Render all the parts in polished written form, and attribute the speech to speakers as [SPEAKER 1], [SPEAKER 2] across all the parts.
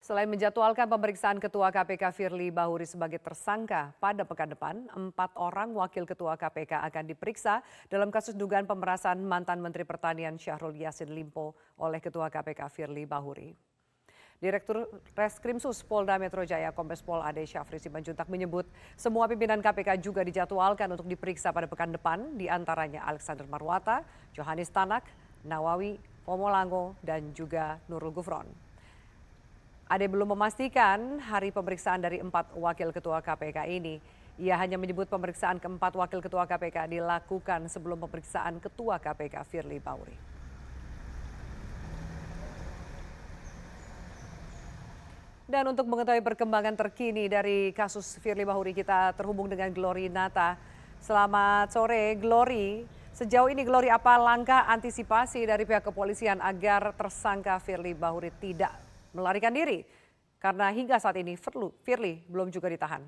[SPEAKER 1] Selain menjadwalkan pemeriksaan Ketua KPK Firly Bahuri sebagai tersangka pada pekan depan, 4 orang wakil Ketua KPK akan diperiksa dalam kasus dugaan pemerasan mantan Menteri Pertanian Syahrul Yassin Limpo oleh Ketua KPK Firly Bahuri. Direktur Reskrimsus Polda Metro Jaya Kombes Pol Ade Syafri Simanjuntak menyebut semua pimpinan KPK juga dijadwalkan untuk diperiksa pada pekan depan, diantaranya Alexander Marwata, Johannes Tanak, Nawawi Pomolango, dan juga Nurul Gufron. Ade belum memastikan hari pemeriksaan dari 4 wakil ketua KPK ini. Ia hanya menyebut pemeriksaan keempat wakil ketua KPK dilakukan sebelum pemeriksaan ketua KPK Firly Bahuri. Dan untuk mengetahui perkembangan terkini dari kasus Firly Bahuri, kita terhubung dengan Glory Nata. Selamat sore, Glory. Sejauh ini, Glory, apa langkah antisipasi dari pihak kepolisian agar tersangka Firly Bahuri tidak melarikan diri? Karena hingga saat ini Firly belum juga ditahan.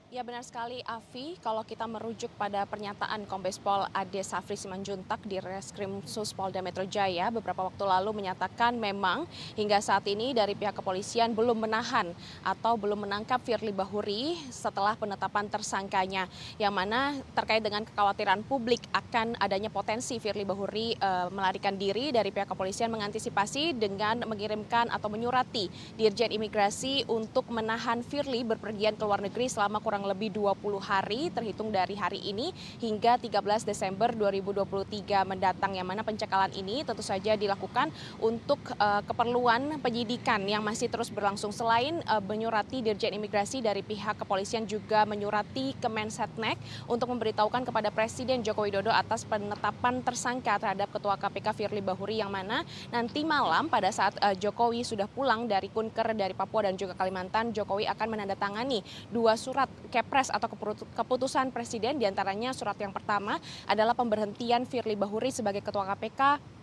[SPEAKER 2] Ya benar sekali Afi, kalau kita merujuk pada pernyataan Kombes Pol Ade Syafri Simanjuntak di Reskrimsus Polda Metro Jaya beberapa waktu lalu menyatakan memang hingga saat ini dari pihak kepolisian belum menahan atau belum menangkap Firly Bahuri setelah penetapan tersangkanya. Yang mana terkait dengan kekhawatiran publik akan adanya potensi Firly Bahuri melarikan diri, dari pihak kepolisian mengantisipasi dengan mengirimkan atau menyurati Dirjen Imigrasi untuk menahan Firly berpergian ke luar negeri selama kurang lebih 20 hari terhitung dari hari ini hingga 13 Desember 2023 mendatang, yang mana pencekalan ini tentu saja dilakukan untuk keperluan penyidikan yang masih terus berlangsung. Selain menyurati Dirjen Imigrasi, dari pihak kepolisian juga menyurati Kemensetnek untuk memberitahukan kepada Presiden Joko Widodo atas penetapan tersangka terhadap Ketua KPK Firly Bahuri, yang mana nanti malam pada saat Jokowi sudah pulang dari Kunker dari Papua dan juga Kalimantan, Jokowi akan menandatangani 2 surat Kepres atau keputusan Presiden. Diantaranya surat yang pertama adalah pemberhentian Firly Bahuri sebagai Ketua KPK.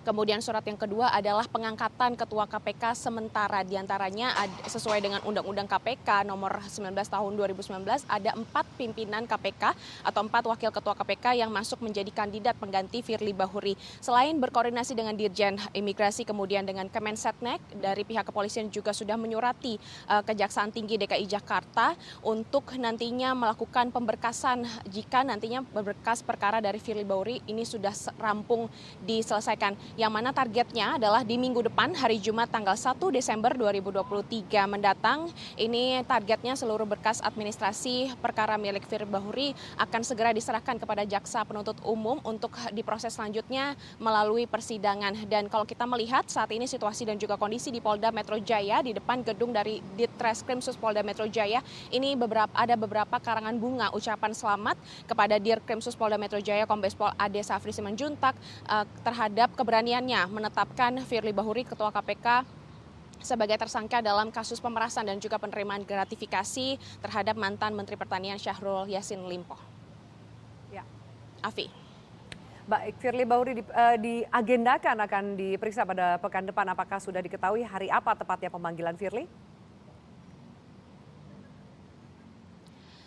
[SPEAKER 2] Kemudian surat yang kedua adalah pengangkatan Ketua KPK sementara. Diantaranya sesuai dengan Undang-Undang KPK nomor 19 tahun 2019 ada 4 pimpinan KPK atau 4 wakil Ketua KPK yang masuk menjadi kandidat pengganti Firly Bahuri. Selain berkoordinasi dengan Dirjen Imigrasi kemudian dengan Kemensetnek, dari pihak kepolisian juga sudah menyurati Kejaksaan Tinggi DKI Jakarta untuk nantinya melakukan pemberkasan jika nantinya berkas perkara dari Firly Bahuri ini sudah rampung diselesaikan. Yang mana targetnya adalah di minggu depan hari Jumat tanggal 1 Desember 2023 mendatang. Ini targetnya seluruh berkas administrasi perkara milik Firly Bahuri akan segera diserahkan kepada jaksa penuntut umum untuk diproses selanjutnya melalui persidangan. Dan kalau kita melihat saat ini situasi dan juga kondisi di Polda Metro Jaya, di depan gedung dari Ditreskrimsus Polda Metro Jaya, ini ada beberapa karangan bunga ucapan selamat kepada Dirkrimsus Polda Metro Jaya Kombes Pol Ade Syafri Simanjuntak terhadap keberaniannya menetapkan Firly Bahuri Ketua KPK sebagai tersangka dalam kasus pemerasan dan juga penerimaan gratifikasi terhadap mantan Menteri Pertanian Syahrul Yassin Limpo.
[SPEAKER 1] Ya.
[SPEAKER 2] Afi.
[SPEAKER 1] Baik, Firly Bahuri diagendakan akan diperiksa pada pekan depan. Apakah sudah diketahui hari apa tepatnya pemanggilan Firly?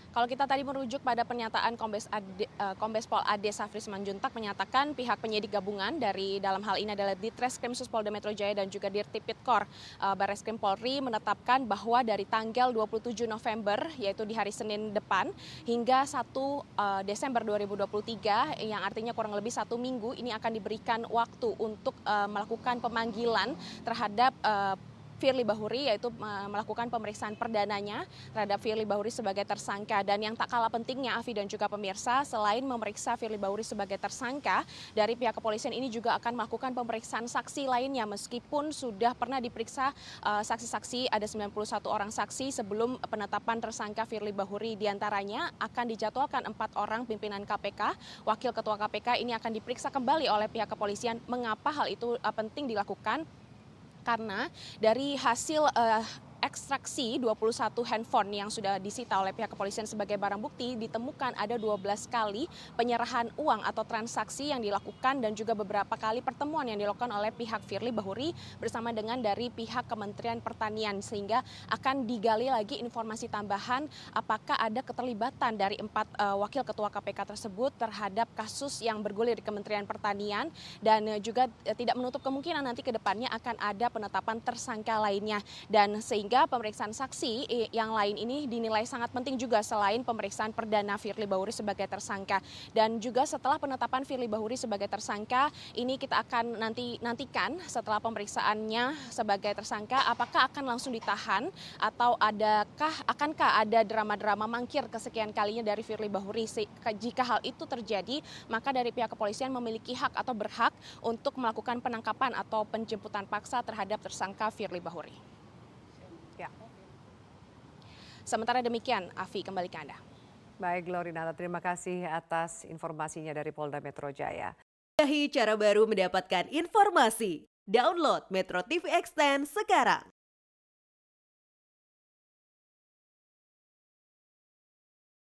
[SPEAKER 2] Kalau kita tadi merujuk pada pernyataan Kombes Pol Ade Syafri Simanjuntak menyatakan pihak penyidik gabungan dari dalam hal ini adalah Ditreskrimsus Polda Metro Jaya dan juga Dirtipidkor Barreskrim Polri menetapkan bahwa dari tanggal 27 November yaitu di hari Senin depan hingga 1 Desember 2023 yang artinya kurang lebih 1 minggu ini akan diberikan waktu untuk melakukan pemanggilan terhadap Firly Bahuri, yaitu melakukan pemeriksaan perdananya terhadap Firly Bahuri sebagai tersangka. Dan yang tak kalah pentingnya Afi dan juga pemirsa, selain memeriksa Firly Bahuri sebagai tersangka, dari pihak kepolisian ini juga akan melakukan pemeriksaan saksi lainnya, meskipun sudah pernah diperiksa saksi-saksi, ada 91 orang saksi sebelum penetapan tersangka Firly Bahuri. Diantaranya akan dijadwalkan 4 orang pimpinan KPK, wakil ketua KPK ini akan diperiksa kembali oleh pihak kepolisian. Mengapa hal itu penting dilakukan? Karena dari hasil ekstraksi 21 handphone yang sudah disita oleh pihak kepolisian sebagai barang bukti, ditemukan ada 12 kali penyerahan uang atau transaksi yang dilakukan dan juga beberapa kali pertemuan yang dilakukan oleh pihak Firly Bahuri bersama dengan dari pihak Kementerian Pertanian, sehingga akan digali lagi informasi tambahan apakah ada keterlibatan dari 4 wakil ketua KPK tersebut terhadap kasus yang bergulir di Kementerian Pertanian, dan juga tidak menutup kemungkinan nanti ke depannya akan ada penetapan tersangka lainnya. Dan sehingga pemeriksaan saksi yang lain ini dinilai sangat penting juga selain pemeriksaan perdana Firly Bahuri sebagai tersangka. Dan juga setelah penetapan Firly Bahuri sebagai tersangka, ini kita akan nantikan setelah pemeriksaannya sebagai tersangka apakah akan langsung ditahan atau akankah ada drama-drama mangkir kesekian kalinya dari Firly Bahuri. Jika hal itu terjadi, maka dari pihak kepolisian memiliki hak atau berhak untuk melakukan penangkapan atau penjemputan paksa terhadap tersangka Firly Bahuri.
[SPEAKER 1] Ya.
[SPEAKER 2] Sementara demikian, Afi, kembali ke Anda.
[SPEAKER 1] Baik, Glorinata, terima kasih atas informasinya dari Polda Metro Jaya.
[SPEAKER 3] Cara baru mendapatkan informasi. Download Metro TV Extend sekarang.